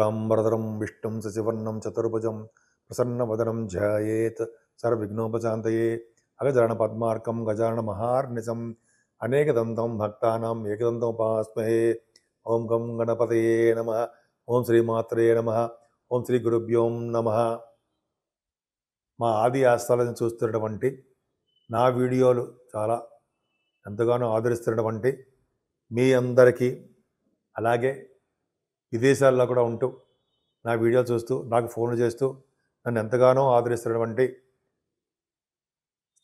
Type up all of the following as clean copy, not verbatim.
शुक्लांबरधरं विष्णुं शशिवर्णं चतुर्भुजं प्रसन्नवदनं ध्यायेत् सर्वविघ्नोपशान्तये अगजाननपद्मार्कं गजाननमहार्निशम् अनेकदन्तं भक्तानाम् एकदन्तमुपास्महे। ओं गं गणपतये नमः। ओं श्रीमात्रे नमः। ఓం శ్రీ గురుభ్యోం నమః. మా ఆది ఆస్థాలను చూస్తున్నటువంటి నా వీడియోలు చాలా ఎంతగానో ఆదరిస్తున్నటువంటి మీ అందరికీ, అలాగే విదేశాల్లో కూడా ఉంటూ నా వీడియోలు చూస్తూ నాకు ఫోన్లు చేస్తూ నన్ను ఎంతగానో ఆదరిస్తున్నటువంటి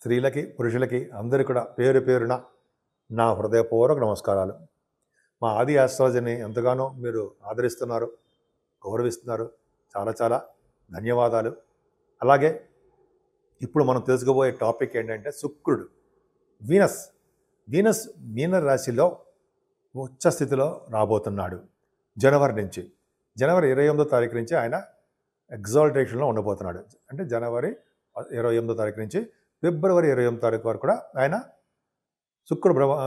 స్త్రీలకి పురుషులకి అందరికీ కూడా పేరు పేరున నా హృదయపూర్వక నమస్కారాలు. మా ఆది ఆస్ట్రాలజీని ఎంతగానో మీరు ఆదరిస్తున్నారు, గౌరవిస్తున్నారు. చాలా చాలా ధన్యవాదాలు. అలాగే ఇప్పుడు మనం తెలుసుకోబోయే టాపిక్ ఏంటంటే శుక్రుడు, వీనస్ మీన రాశిలో ఉచ్చ స్థితిలో రాబోతున్నాడు. జనవరి 28వ తారీఖు నుంచి ఆయన ఎగ్జాల్టేషన్లో ఉండబోతున్నాడు. అంటే జనవరి 28వ తారీఖు నుంచి ఫిబ్రవరి 28వ తారీఖు వరకు కూడా ఆయన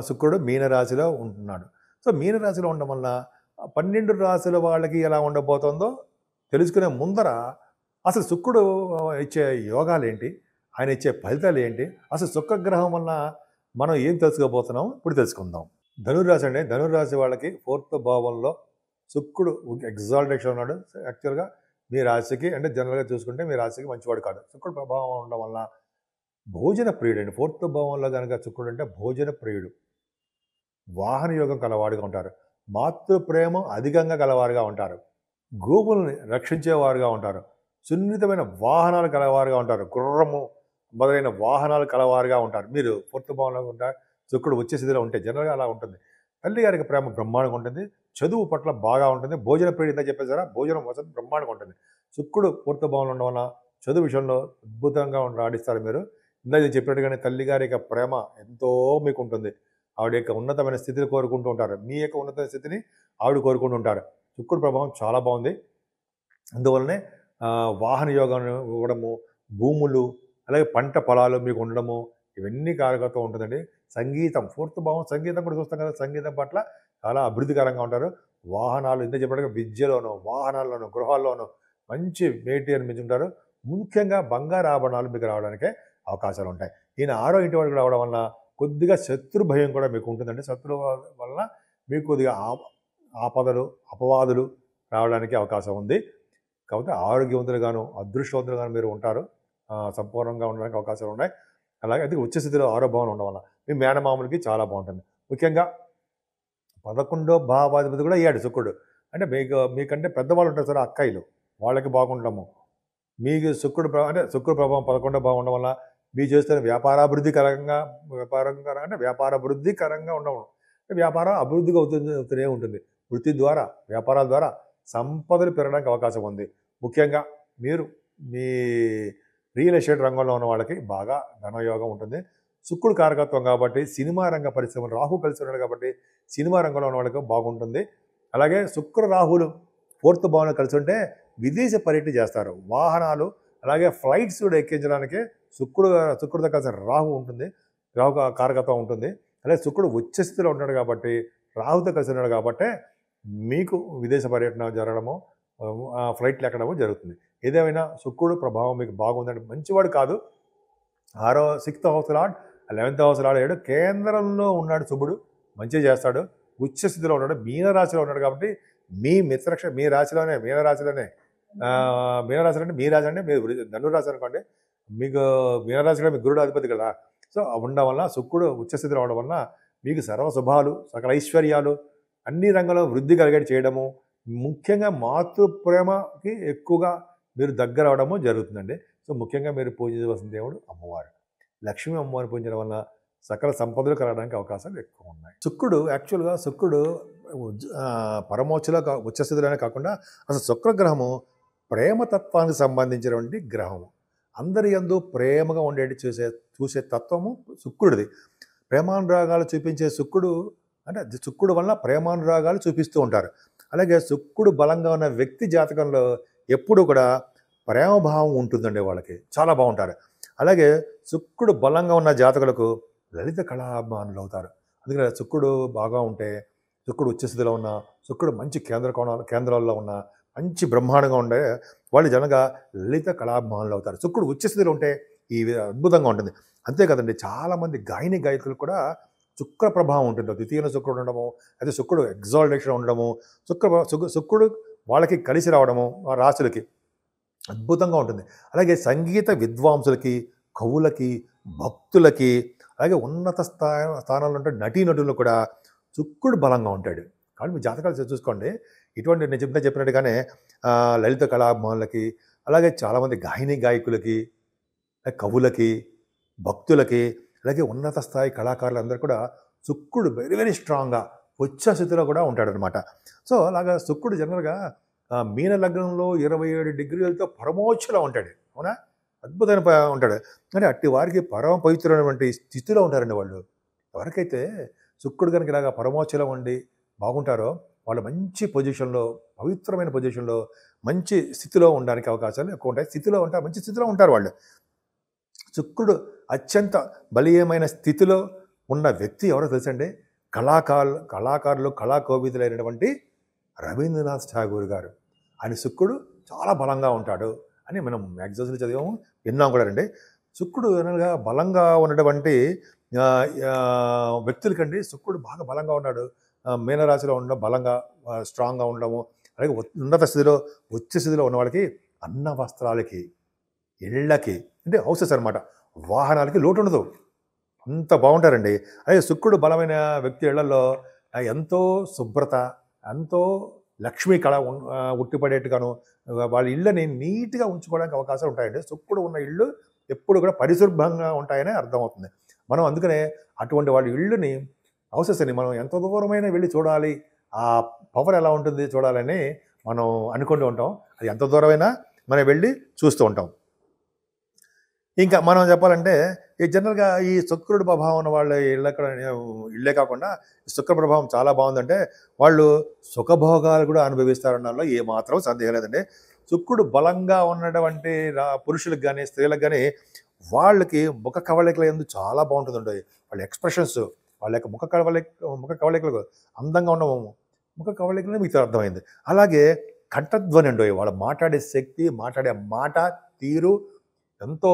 శుక్రుడు మీనరాశిలో ఉంటున్నాడు. సో మీనరాశిలో ఉండడం వల్ల 12 రాశుల వాళ్ళకి ఎలా ఉండబోతుందో తెలుసుకునే ముందర అసలు శుక్రుడు ఇచ్చే యోగాలు ఏంటి, ఆయన ఇచ్చే ఫలితాలు ఏంటి, అసలు శుక్రగ్రహం వల్ల మనం ఏం తెలుసుకోబోతున్నాం ఇప్పుడు తెలుసుకుందాం. ధనుర్రాశి అండి. ధనుర్రాశి వాళ్ళకి 4th భావంలో శుక్రుడు ఎగ్జాల్టేషన్ ఉన్నాడు. యాక్చువల్గా మీ రాశికి, అంటే జనరల్గా చూసుకుంటే మీ రాశికి మంచివాడు కాదు. శుక్రుడు ప్రభావం ఉండడం వల్ల భోజన ప్రియుడు అండి. 4th భావంలో కనుక శుక్రుడు అంటే భోజన ప్రియుడు, వాహన యోగం కలవాడుగా ఉంటారు, మాతృప్రేమ అధికంగా కలవారుగా ఉంటారు, గోవుల్ని రక్షించేవారుగా ఉంటారు, సున్నితమైన వాహనాలు కలవారుగా ఉంటారు, గుర్రము మొదలైన వాహనాలు కలవారుగా ఉంటారు. మీరు 4th భావంలో ఉంటారు. శుక్రుడు వచ్చే స్థితిలో ఉంటే జనరల్గా అలా ఉంటుంది. తల్లి గారికి ప్రేమ బ్రహ్మాండంగా ఉంటుంది, చదువు పట్ల బాగా ఉంటుంది, భోజన ప్రియుడు ఇంత చెప్పేసారా, భోజనం వసతి బ్రహ్మాండంగా ఉంటుంది. శుక్రుడు 4th భావంలో ఉండడం వల్ల చదువు విషయంలో అద్భుతంగా రాణిస్తారు. మీరు ఇందాక చెప్పినట్టుగానే తల్లి గారి యొక్క ప్రేమ ఎంతో మీకు ఉంటుంది. ఆవిడ యొక్క ఉన్నతమైన స్థితిని కోరుకుంటూ ఉంటారు, మీ యొక్క ఉన్నతమైన స్థితిని ఆవిడ కోరుకుంటూ ఉంటారు. శుక్రుడు ప్రభావం చాలా బాగుంది. అందువల్లనే వాహన యోగం ఇవ్వడము, భూములు, అలాగే పంట పొలాలు మీకు ఉండడము, ఇవన్నీ కారకత్వం ఉంటుందండి. సంగీతం 4th భావం, సంగీతం కూడా చూస్తాం కదా, సంగీతం పట్ల చాలా అభివృద్ధికరంగా ఉంటారు. వాహనాలు ఇంత చెప్పినట్టుగా విద్యలోనూ, వాహనాల్లోనూ, గృహాల్లోనూ మంచి మేటి అనిపించుంటారు. ముఖ్యంగా బంగారు ఆభరణాలు మీకు రావడానికే అవకాశాలు ఉంటాయి. ఈయన 6వ ఇంటి వరకు రావడం వల్ల కొద్దిగా శత్రు భయం కూడా మీకు ఉంటుందండి. శత్రువు వలన మీకు కొద్దిగా ఆపదలు, అపవాదులు రావడానికి అవకాశం ఉంది. కాబట్టి ఆరోగ్యవంతులుగాను, అదృష్టవంతులుగాను మీరు ఉంటారు. సంపూర్ణంగా ఉండడానికి అవకాశాలు ఉన్నాయి. అలాగే అది ఉచ్చ స్థితిలో 6వ భావం ఉండడం వల్ల మీ మేనమామలకి చాలా బాగుంటుంది. ముఖ్యంగా 11వ భావాధిపతి కూడా అయ్యాడు శుక్రుడు. అంటే మీకంటే పెద్దవాళ్ళు ఉంటారు సార్, అక్కయ్యలు, వాళ్ళకి బాగుండడము. మీకు శుక్రుడు ప్రభావం 11వ భావం ఉండడం వల్ల మీరు చేస్తున్న వ్యాపారాభివృద్ధికరంగా ఉండడం, వ్యాపారం అభివృద్ధిగా అవుతూనే ఉంటుంది. వృత్తి ద్వారా, వ్యాపారాల ద్వారా సంపదలు పెరగడానికి అవకాశం ఉంది. ముఖ్యంగా మీరు మీ రియల్ ఎస్టేట్ రంగంలో ఉన్న వాళ్ళకి బాగా ధనయోగం ఉంటుంది. శుక్రుడు కారకత్వం కాబట్టి సినిమా రంగ పరిశ్రమలు, రాహు కలిసి ఉన్నాడు కాబట్టి సినిమా రంగంలో ఉన్న వాళ్ళకి బాగుంటుంది. అలాగే శుక్ర రాహులు 4th భావంలో కలిసి ఉంటే విదేశ పర్యటన చేస్తారు. వాహనాలు, అలాగే ఫ్లైట్స్ కూడా ఎక్కించడానికి శుక్రుడితో కలిసిన రాహు ఉంటుంది, రాహు కారకత్వం ఉంటుంది. అలాగే శుక్రుడు ఉచ్చ స్థితిలో ఉన్నాడు కాబట్టి, రాహుతో కలిసి ఉన్నాడు కాబట్టి మీకు విదేశ పర్యటన జరగడము, ఫ్లైట్లు ఎక్కడము జరుగుతుంది. ఏదేమైనా శుక్రుడు ప్రభావం మీకు బాగుందంటే, మంచివాడు కాదు. 6th house lord, 11th house lord అయ్యాడు. కేంద్రంలో ఉన్నాడు శుభుడు, మంచిగా చేస్తాడు. ఉచ్చ స్థితిలో ఉన్నాడు, మీనరాశిలో ఉన్నాడు కాబట్టి మీ రాశిలోనే మీనరాశి అంటే మీ రాశి అంటే మీరు ధనురాశి అనుకోండి, మీకు మీనరాశి కూడా మీ గురుడు అధిపతి కదా. సో ఉండడం వల్ల శుక్రుడు ఉచ్చస్థితిలో ఉండడం వల్ల మీకు సర్వశుభాలు, సకల ఐశ్వర్యాలు, అన్ని రంగంలో వృద్ధి కలిగేటి చేయడము, ముఖ్యంగా మాతృప్రేమకి ఎక్కువగా మీరు దగ్గర అవడము జరుగుతుందండి. సో ముఖ్యంగా మీరు పూజించవలసిన దేవుడు అమ్మవారు, లక్ష్మీ అమ్మవారిని పూజించడం వల్ల సకల సంపదలు కలగడానికి అవకాశాలు ఎక్కువ ఉన్నాయి. యాక్చువల్గా శుక్రుడు పరమోచ్చలో ఉచ్చస్థితిలోనే కాకుండా అసలు శుక్రగ్రహము ప్రేమతత్వానికి సంబంధించినటువంటి గ్రహము. అందరి యందు ప్రేమగా ఉండేటి చూసే తత్వము శుక్రుడిది. ప్రేమానురాగాలు చూపించే శుక్రుడు, అంటే శుక్రుడు వల్ల ప్రేమానురాగాలు చూపిస్తూ ఉంటారు. అలాగే శుక్రుడు బలంగా ఉన్న వ్యక్తి జాతకంలో ఎప్పుడు కూడా ప్రేమభావం ఉంటుందండి, వాళ్ళకి చాలా బాగుంటారు. అలాగే శుక్రుడు బలంగా ఉన్న జాతకులకు లలిత కళాభిమానులు అవుతారు. అందుకని శుక్రుడు బాగా ఉంటే, శుక్రుడు ఉచ్చస్థితిలో ఉన్న, శుక్రుడు మంచి కేంద్రాల్లో ఉన్న మంచి బ్రహ్మాండంగా ఉండే వాళ్ళు జనగా లలిత కళాభిమానులు అవుతారు. శుక్రుడు ఉచ్చ స్థితిలో ఉంటే అద్భుతంగా ఉంటుంది. అంతే కదండి, చాలామంది గాయకులు కూడా శుక్ర ప్రభావం ఉంటుంది. ద్వితీయ శుక్రుడు ఉండడము, అయితే శుక్రుడు ఎగ్జాల్టేషన్ ఉండడము, శుక్రుడు వాళ్ళకి కలిసి రావడము ఆ రాశులకి అద్భుతంగా ఉంటుంది. అలాగే సంగీత విద్వాంసులకి, కవులకి, భక్తులకి, అలాగే ఉన్నత స్థానాల్లో ఉంటే నటీనటులు కూడా శుక్రుడు బలంగా ఉంటాడు. కాబట్టి మీ జాతకాలు చూసుకోండి. ఇటువంటి నేను చెప్పినట్టుగానే లలిత కళాభిమానులకి, అలాగే చాలామంది గాయకులకి, కవులకి, భక్తులకి, అలాగే ఉన్నత స్థాయి కళాకారులందరూ కూడా శుక్రుడు వెరీ వెరీ స్ట్రాంగ్గా ఉచ్చ స్థితిలో కూడా ఉంటాడనమాట. సో అలాగా శుక్రుడు జనరల్గా మీన లగ్నంలో 27 డిగ్రీలతో పరమోచ్చలో ఉంటాడు. అవునా, అద్భుతమైన ఉంటాడు. అంటే అట్టి వారికి పరమ పవిత్రమైనటువంటి స్థితిలో ఉంటారండి వాళ్ళు. ఎవరికైతే శుక్రుడు కనుక ఇలాగా పరమోచ్చలో ఉండి బాగుంటారో వాళ్ళు మంచి పొజిషన్లో, పవిత్రమైన పొజిషన్లో, మంచి స్థితిలో ఉండడానికి అవకాశాలు ఎక్కువ ఉంటాయి. స్థితిలో ఉంటారు, మంచి స్థితిలో ఉంటారు వాళ్ళు. శుక్రుడు అత్యంత బలీయమైన స్థితిలో ఉన్న వ్యక్తి ఎవరో తెలుసండి? కళాకారులు కళాకోవిదులైనటువంటి రవీంద్రనాథ్ ఠాగూర్ గారు. ఆయన శుక్రుడు చాలా బలంగా ఉంటాడు అని మనం మ్యాగజైన్స్లో చదివాము, విన్నాం కూడా అండి. శుక్రుడు అనగా బలంగా ఉన్నటువంటి వ్యక్తులకండి శుక్రుడు బాగా బలంగా ఉన్నాడు. మీనరాశిలో ఉండడం, బలంగా స్ట్రాంగ్గా ఉండడము, అలాగే ఉన్నత స్థితిలో ఉచ్చ స్థితిలో ఉన్న వాళ్ళకి అన్న వస్త్రాలకి, ఇళ్ళకి, అంటే హౌసెస్ అనమాట, వాహనాలకి లోటు ఉండదు. అంత బాగుంటారండి. అలాగే శుక్రుడు బలమైన వ్యక్తి ఇళ్లలో ఎంతో శుభ్రత, ఎంతో లక్ష్మీ కళ ఉట్టిపడేట్టుగాను వాళ్ళ ఇళ్ళని నీట్గా ఉంచుకోవడానికి అవకాశాలు ఉంటాయండి. శుక్రుడు ఉన్న ఇళ్ళు ఎప్పుడు కూడా పరిశుభ్రంగా ఉంటాయని అర్థమవుతుంది. మనం అందుకనే అటువంటి వాళ్ళ ఇళ్ళని, హౌసెస్ని మనం ఎంత దూరమైనా వెళ్ళి చూడాలి, ఆ పవర్ ఎలా ఉంటుంది చూడాలని మనం అనుకుంటూ ఉంటాం. అది ఎంత దూరమైనా మనం వెళ్ళి చూస్తూ ఉంటాం. ఇంకా మనం చెప్పాలంటే ఈ జనరల్గా ఈ శుక్రుడు ప్రభావం ఉన్న వాళ్ళ ఇళ్ళే కాకుండా శుక్ర ప్రభావం చాలా బాగుందంటే వాళ్ళు సుఖభోగాలు కూడా అనుభవిస్తారన్నలో ఏమాత్రం సందేహం లేదండి. శుక్రుడు బలంగా ఉన్నటువంటి పురుషులకు కానీ స్త్రీలకు కానీ వాళ్ళకి ముఖ కవళికల యందు చాలా బాగుంటుందండి. వాళ్ళ ఎక్స్ప్రెషన్స్, వాళ్ళ యొక్క ముఖ కవళికలు అందంగా ఉండవు. ముఖ కవళికలనే మీకు అర్థమైంది. అలాగే కంఠధ్వని అండి, వాళ్ళు మాట్లాడే శక్తి, మాట్లాడే మాట తీరు ఎంతో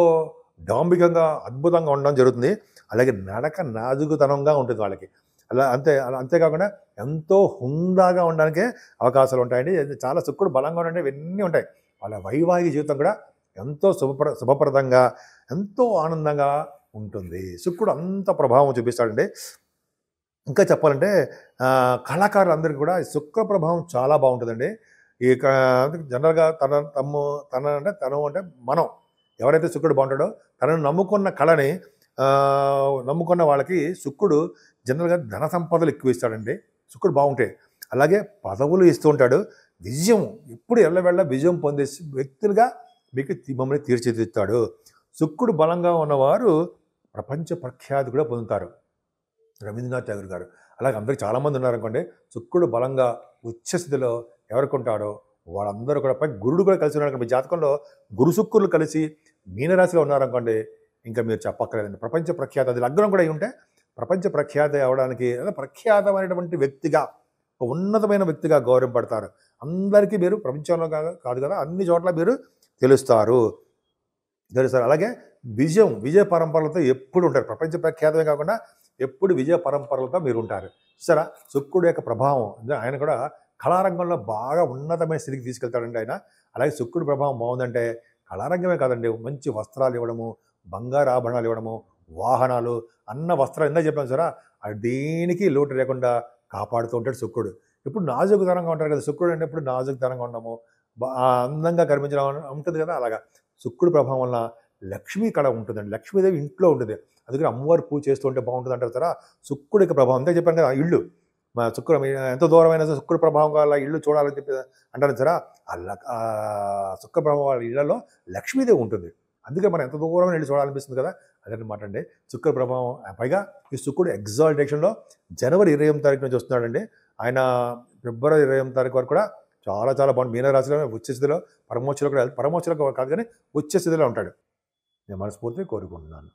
డాంబికంగా అద్భుతంగా ఉండడం జరుగుతుంది. అలాగే నడక నాజుకుతనంగా ఉంటుంది వాళ్ళకి. అంతేకాకుండా ఎంతో హుందాగా ఉండడానికే అవకాశాలు ఉంటాయండి. చాలా శుక్రుడు బలంగా ఉండే ఇవన్నీ ఉంటాయి. వాళ్ళ వైవాహిక జీవితం కూడా ఎంతో శుభప్రదంగా, ఎంతో ఆనందంగా ఉంటుంది. శుక్రుడు అంత ప్రభావం చూపిస్తాడండి. ఇంకా చెప్పాలంటే కళాకారులందరికీ కూడా శుక్ర ప్రభావం చాలా బాగుంటుందండి. ఈ జనరల్గా తను అంటే మనం ఎవరైతే శుక్రుడు బాగుంటాడో తనను నమ్ముకున్న కళని నమ్ముకున్న వాళ్ళకి శుక్రుడు జనరల్గా ధన సంపదలు ఎక్కువ ఇస్తాడండి. శుక్రుడు బాగుంటే అలాగే పదవులు ఇస్తూ ఉంటాడు. విజయం ఎప్పుడు ఎల్లవెళ్ళ విజయం పొందే వ్యక్తులుగా మీకు మమ్మల్ని తీర్చిదిద్దుతాడు. శుక్రుడు బలంగా ఉన్నవారు ప్రపంచ ప్రఖ్యాతి కూడా పొందుతారు. రవీంద్రనాథ్ ఠాగూర్ గారు అలాగే అందరికి చాలామంది ఉన్నారనుకోండి. శుక్రుడు బలంగా ఉచ్చస్థితిలో ఎవరికి ఉంటాడో వాళ్ళందరూ కూడా గురుడు కూడా కలిసి ఉన్నారు. మీ జాతకంలో గురు శుక్రులు కలిసి మీనరాశిలో ఉన్నారనుకోండి, ఇంకా మీరు చెప్పక్కర్లేదండి. ప్రపంచ ప్రఖ్యాతి, అది లగ్నం కూడా అయి ఉంటే ప్రపంచ ప్రఖ్యాతి అవడానికి ప్రఖ్యాతమైనటువంటి వ్యక్తిగా, ఒక ఉన్నతమైన వ్యక్తిగా గౌరవపడతారు. అందరికీ మీరు ప్రపంచంలో కాదు కదా, అన్ని చోట్ల మీరు తెలుస్తారు. అలాగే విజయ పరంపరలతో ఎప్పుడు ఉంటారు. ప్రపంచ ప్రఖ్యాతమే కాకుండా ఎప్పుడు విజయ పరంపరలతో మీరు ఉంటారు. సరే, శుక్రుడు యొక్క ప్రభావం ఆయన కూడా కళారంగంలో బాగా ఉన్నతమైన స్థితికి తీసుకెళ్తాడండి ఆయన. అలాగే శుక్రుడు ప్రభావం బాగుందంటే కళారంగమే కాదండి, మంచి వస్త్రాలు ఇవ్వడము, బంగారు ఆభరణాలు ఇవ్వడము, వాహనాలు, అన్న వస్త్రాలు ఇందా చెప్పాను సరే, దేనికి లోటు లేకుండా కాపాడుతూ ఉంటాడు శుక్రుడు. ఇప్పుడు నాజుకుతనంగా ఉంటారు కదా శుక్రుడు అంటే, ఇప్పుడు నాజుకుతనంగా ఉండము, అందంగా కనిపించడం ఉంటుంది కదా. అలాగా శుక్రుడు ప్రభావం వల్ల లక్ష్మీ కళ ఉంటుందండి. లక్ష్మీదేవి ఇంట్లో ఉంటుంది. అందుకని అమ్మవారు పూజ చేస్తూ ఉంటే బాగుంటుంది అంటారు సరే. శుక్రుడి యొక్క ప్రభావం అంతే చెప్పాను కదా. ఇల్లు ఎంత దూరమైన శుక్ర ప్రభావం వల్ల ఇల్లు చూడాలని చెప్పి అంటారు సరే. ఆ శుక్ర ప్రభావం వాళ్ళ ఇళ్లలో లక్ష్మీదేవి ఉంటుంది. అందుకే మనం ఎంత దూరమైన ఇల్లు చూడాలనిపిస్తుంది కదా, అదనమాట అండి శుక్ర ప్రభావం. పైగా ఈ శుక్రుడు ఎగ్జాల్టేషన్లో జనవరి 28వ తారీఖు నుంచి వస్తున్నాడండి. ఆయన ఫిబ్రవరి 28వ తారీఖు వరకు కూడా చాలా చాలా బాగుంది. మీనరాశిలో ఉచ్చస్థితిలో పరమోచ్చలో కూడా, పరమోచ్చలో కాదు కానీ ఉచ్చస్థితిలో ఉంటాడు. నేను మనస్ఫూర్తిగా కోరుకుంటున్నాను.